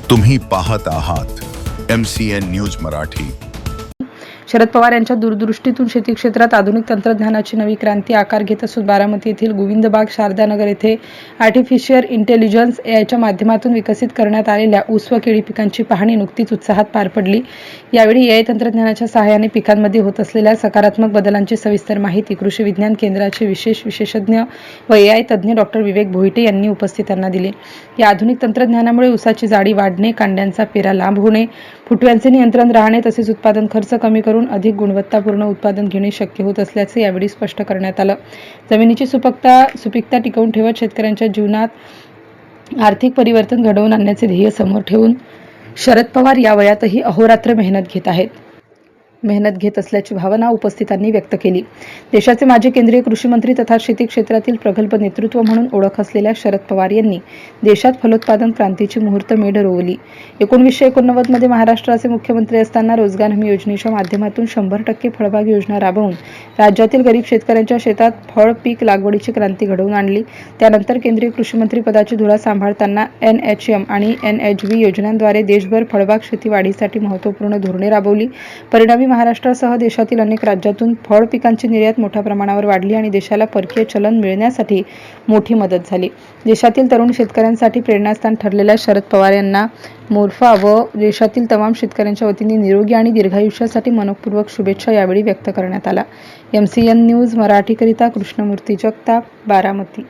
तुम्ही पाहत आहात MCN न्यूज मराठी। शरद पवार यांच्या दूरदृष्टीतून शेती क्षेत्रात आधुनिक तंत्रज्ञानाची नवी क्रांती आकार घेत असून बारामती येथील गोविंदबाग शारदानगर येथे आर्टिफिशियल इंटेलिजन्स एआयच्या माध्यमातून विकसित करण्यात आलेल्या ऊस व केळी पिकांची पाहणी नुकतीच उत्साहात पार पडली। यावेळी एआय तंत्रज्ञानाच्या सहाय्याने पिकांमध्ये होत असलेल्या सकारात्मक बदलांची सविस्तर माहिती कृषी विज्ञान केंद्राचे विशेषज्ञ व एआय तज्ज्ञ डॉ. विवेक भोईटे यांनी उपस्थितांना दिली। या आधुनिक तंत्रज्ञानामुळे ऊसाची जाडी वाढणे, कांड्यांचा पेरा लांब होणे, फुटव्यांचे नियंत्रण राहणे तसेच उत्पादन खर्च कमी करून अधिक गुणवत्तापूर्ण उत्पादन घेणे शक्य होत असल्याचे यावेळी स्पष्ट करण्यात आलं। जमिनीची सुपीकता टिकवून ठेवत शेतकऱ्यांच्या जीवनात आर्थिक परिवर्तन घडवून आणण्याचे ध्येय समोर ठेवून शरद पवार या वयातही अहोरात्र मेहनत घेत असल्याची भावना उपस्थितांनी व्यक्त केली। देशाचे माजी केंद्रीय कृषी मंत्री तथा शेती क्षेत्रातील प्रगल्भ नेतृत्व म्हणून ओळख असलेल्या शरद पवार यांनी देशात फलोत्पादन क्रांतीची मुहूर्तमेढ रोवली। 1989 मध्ये महाराष्ट्राचे मुख्यमंत्री असताना रोजगार हमी योजनेच्या माध्यमातून 100% फळबाग योजना राबवून राज्यातील गरीब शेतकऱ्यांच्या शेतात फळ पीक लागवडीची क्रांती घडवून आणली। त्यानंतर केंद्रीय कृषी मंत्री पदाची धुरा सांभाळताना NHM आणि NHB योजनांद्वारे देशभर फळबाग शेती वाढीसाठी महत्त्वपूर्ण धोरणे राबवली। परिणामी महाराष्ट्रासह देशातील अनेक राज्यातून फळ पिकांची निर्यात मोठ्या प्रमाणावर वाढली आणि देशाला परकीय चलन मिळण्यासाठी मोठी मदत झाली। देशातील तरुण शेतकऱ्यांसाठी प्रेरणास्थान ठरलेल्या शरद पवार यांना मोर्फा व देशातील तमाम शेतकऱ्यांच्या वतीने निरोगी आणि दीर्घायुष्यासाठी मनपूर्वक शुभेच्छा यावेळी व्यक्त करण्यात आला। MCN न्यूज मराठीकरिता कृष्णमूर्ती जगताप, बारामती।